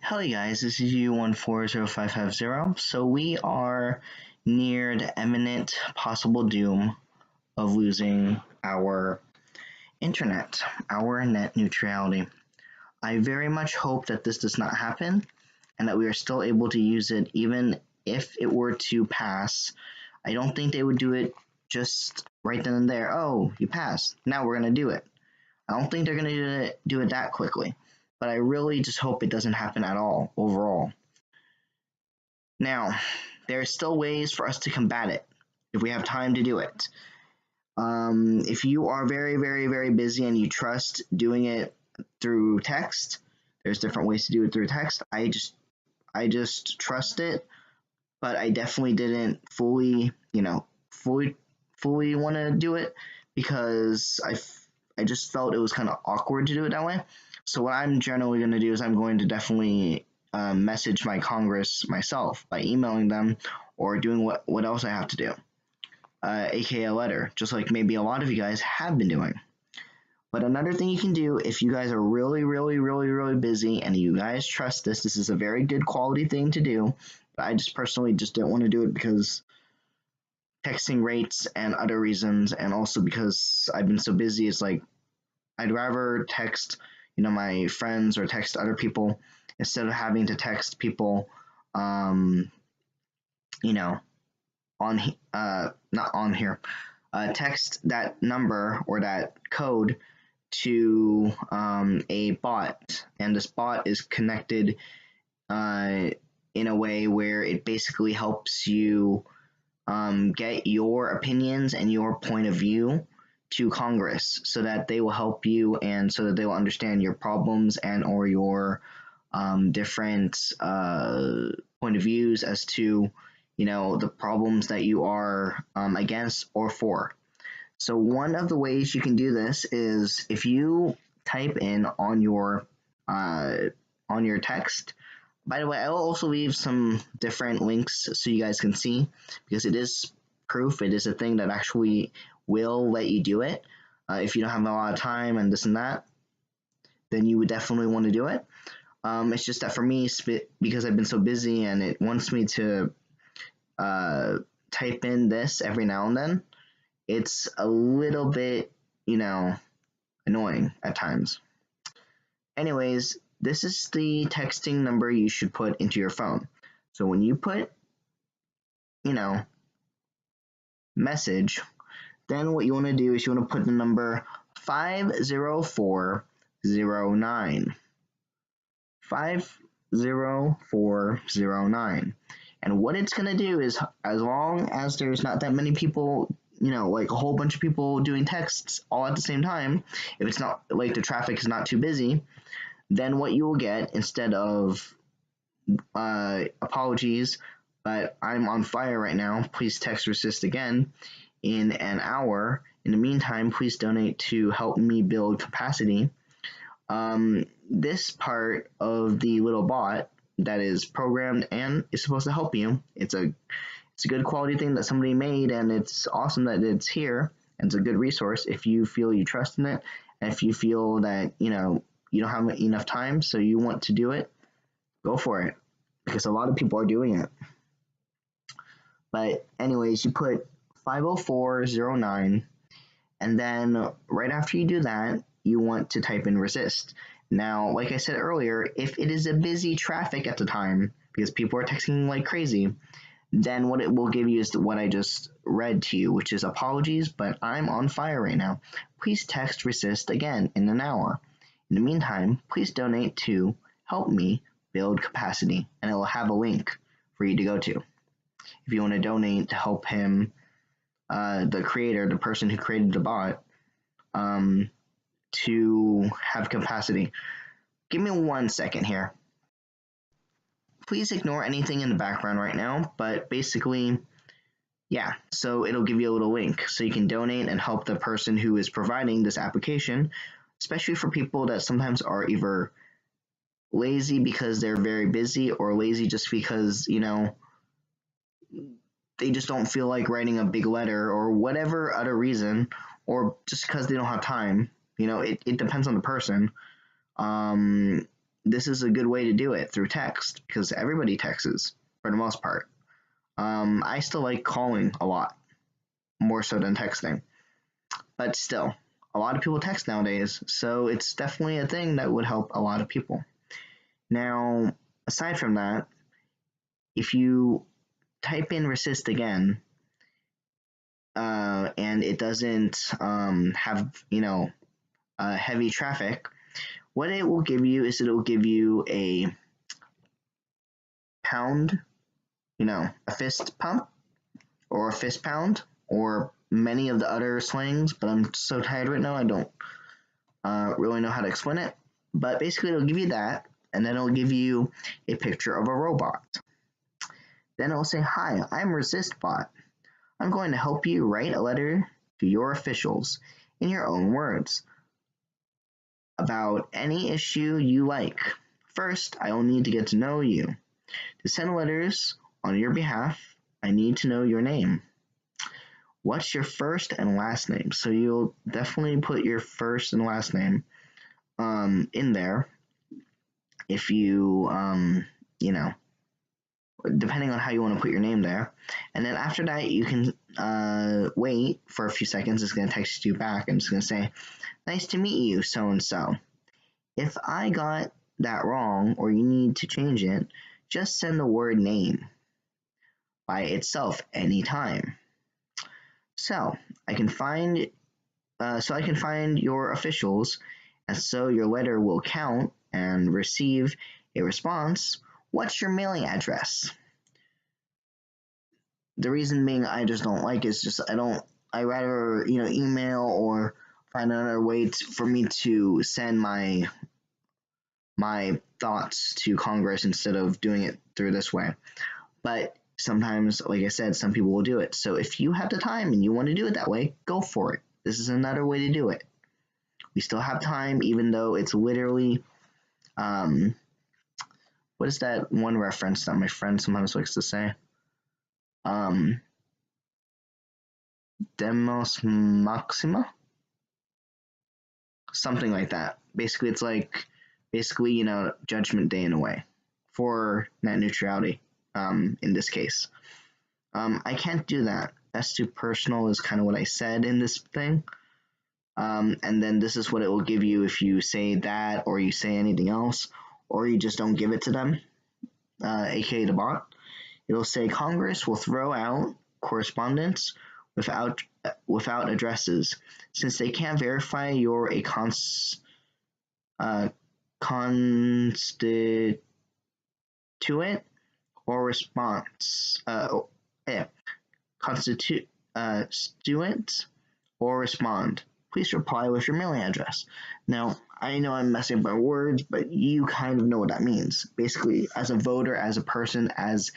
Hello guys, this is you140550. So we are near the imminent possible doom of losing our internet, our net neutrality. I very much hope that this does not happen and that we are still able to use it even if it were to pass. I don't think they would do it just right then and there. Oh, you passed. Now we're going to do it. I don't think they're going to do it that quickly. But I really just hope it doesn't happen at all overall. Now, there are still ways for us to combat it if we have time to do it. If you are very, very, very busy and you trust doing it through text, there's different ways to do it through text. I just trust it, but I definitely didn't fully want to do it because I just felt it was kind of awkward to do it that way. So what I'm generally going to do is I'm going to definitely message my Congress myself by emailing them or doing what else I have to do, aka a letter, just like maybe a lot of you guys have been doing. But another thing you can do if you guys are really, really, really, really busy and you guys trust this is a very good quality thing to do. But I just personally just don't want to do it because texting rates and other reasons, and also because I've been so busy. It's like I'd rather text my friends or text other people instead of having to text people on not on here, text that number or that code to a bot, and this bot is connected in a way where it basically helps you get your opinions and your point of view to Congress so that they will help you and so that they will understand your problems and or your different point of views as to the problems that you are against or for. So one of the ways you can do this is if you type in on your text. By the way, I will also leave some different links so you guys can see, because it is proof. It is a thing that actually will let you do it. If you don't have a lot of time and this and that, then you would definitely want to do it. It's just that for me, because I've been so busy and it wants me to type in this every now and then, it's a little bit, annoying at times. Anyways, this is the texting number you should put into your phone. So when you put, message, then what you want to do is you want to put the number 50409. 50409. And what it's going to do is, as long as there's not that many people, like a whole bunch of people doing texts all at the same time, if it's not like the traffic is not too busy, then what you will get instead of apologies, but I'm on fire right now, please text resist again in an hour. In the meantime, please donate to help me build capacity. This part of the little bot that is programmed and is supposed to help you, it's a good quality thing that somebody made, and it's awesome that it's here, and it's a good resource if you feel you trust in it, and if you feel that you don't have enough time, so you want to do it, go for it, because a lot of people are doing it. But anyways, you put 50409, and then right after you do that, you want to type in resist. Now, like I said earlier, if it is a busy traffic at the time, because people are texting like crazy, then what it will give you is what I just read to you, which is apologies, but I'm on fire right now. Please text resist again in an hour. In the meantime, please donate to help me build capacity, and it will have a link for you to go to if you want to donate to help him, the creator, the person who created the bot, to have capacity. Give me 1 second here. Please ignore anything in the background right now, but basically, yeah, so it'll give you a little link so you can donate and help the person who is providing this application, especially for people that sometimes are either lazy because they're very busy or lazy just because, they just don't feel like writing a big letter or whatever other reason, or just because they don't have time. It depends on the person. this is a good way to do it through text because everybody texts for the most part. I still like calling a lot, more so than texting. But still, a lot of people text nowadays, so it's definitely a thing that would help a lot of people. Now, aside from that, if you type in resist again, and it doesn't have, heavy traffic, what it will give you is it'll give you a pound, a fist pump, or a fist pound, or many of the other slangs, but I'm so tired right now I don't really know how to explain it. But basically it'll give you that, and then it'll give you a picture of a robot. Then it'll say, "Hi, I'm ResistBot. I'm going to help you write a letter to your officials in your own words about any issue you like. First, I will need to get to know you. To send letters on your behalf, I need to know your name. What's your first and last name?" So you'll definitely put your first and last name in there if you, depending on how you want to put your name there. And then after that, you can wait for a few seconds. It's going to text you back and it's going to say, "Nice to meet you, so-and-so. If I got that wrong or you need to change it, just send the word name by itself anytime. So I can find your officials, and so your letter will count and receive a response. What's your mailing address?" The reason being I just don't like it is just I rather email or find another way for me to send my thoughts to Congress instead of doing it through this way. But sometimes, like I said, some people will do it. So if you have the time and you want to do it that way, go for it. This is another way to do it. We still have time, even though it's literally, what is that one reference that my friend sometimes likes to say? Demos Maxima? Something like that. Basically, it's like, Judgment Day in a way for net neutrality, in this case. I can't do that. That's too personal is kind of what I said in this thing. And then this is what it will give you if you say that or you say anything else or you just don't give it to them, aka the bot. It'll say Congress will throw out correspondence without addresses since they can't verify you're a constituent or response constituent or respond. Please reply with your mailing address. Now, I know I'm messing up my words, but you kind of know what that means. Basically, as a voter, as a person, as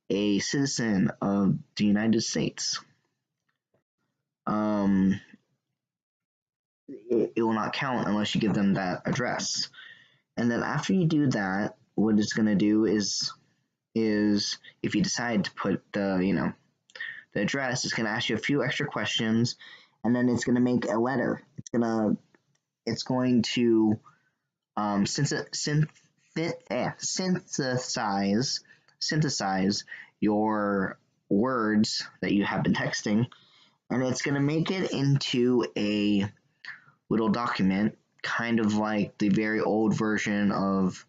a citizen of the United States, it will not count unless you give them that address. And then after you do that, what it's going to do is if you decide to put the address, it's going to ask you a few extra questions, and then it's going to make a letter. It's going to synthesize your words that you have been texting, and it's going to make it into a little document, kind of like the very old version of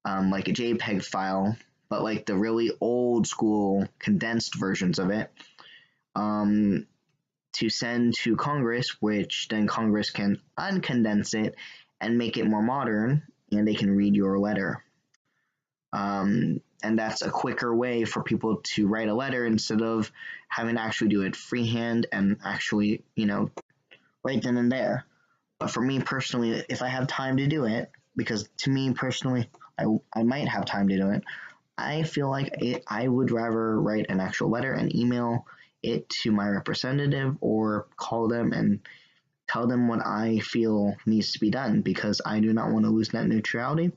like a JPEG file, but like the really old school condensed versions of it, to send to Congress, which then Congress can uncondense it and make it more modern, and they can read your letter. And that's a quicker way for people to write a letter instead of having to actually do it freehand and actually, right then and there. But for me personally, if I have time to do it, because to me personally, I might have time to do it, I feel like I would rather write an actual letter and email it to my representative or call them and tell them what I feel needs to be done, because I do not want to lose net neutrality.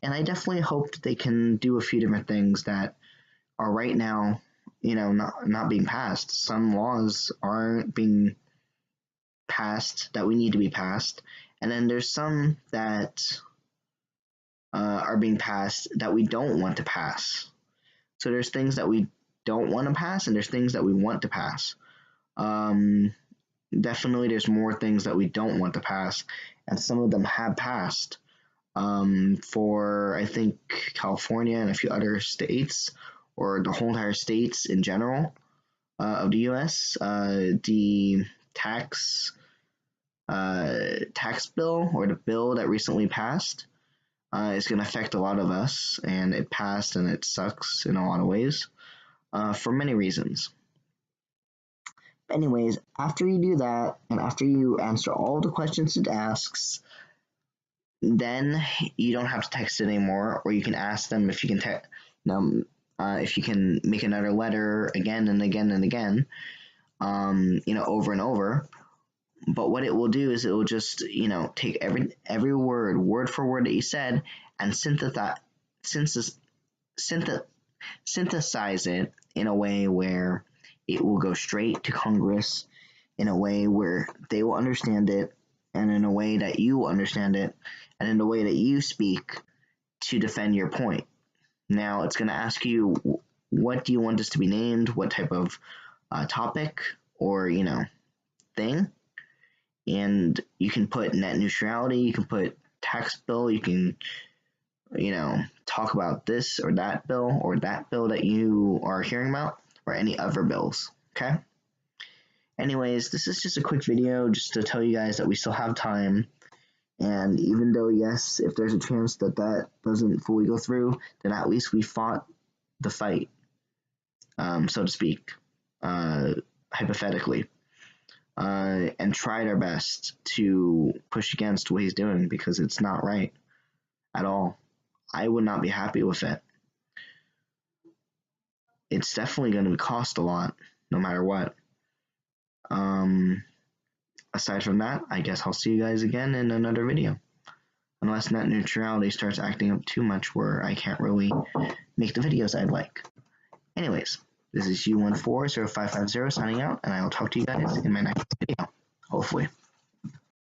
And I definitely hope that they can do a few different things that are right now, not being passed. Some laws aren't being passed that we need to be passed. And then there's some that are being passed that we don't want to pass. So there's things that we don't want to pass, and there's things that we want to pass. Definitely there's more things that we don't want to pass, and some of them have passed. For I think California and a few other states, or the whole entire states in general of the U.S., the tax bill, or the bill that recently passed, is going to affect a lot of us, and it passed and it sucks in a lot of ways, for many reasons. Anyways, after you do that, and after you answer all the questions it asks, then you don't have to text it anymore, or you can ask them if you can if you can make another letter again and again and again, over and over. But what it will do is it will just, take every word for word that you said, and synthesize it in a way where it will go straight to Congress, in a way where they will understand it, and in a way that you will understand it, and in a way that you speak to defend your point. Now, it's going to ask you, what do you want this to be named? What type of topic or, thing? And you can put net neutrality, you can put tax bill, you can, talk about this or that bill that you are hearing about, or any other bills, okay? Anyways, this is just a quick video just to tell you guys that we still have time. And even though, yes, if there's a chance that that doesn't fully go through, then at least we fought the fight, so to speak, hypothetically, and tried our best to push against what he's doing, because it's not right at all. I would not be happy with it. It's definitely going to cost a lot, no matter what. Aside from that, I guess I'll see you guys again in another video. Unless net neutrality starts acting up too much where I can't really make the videos I'd like. Anyways, this is you1405550 signing out, and I will talk to you guys in my next video, hopefully.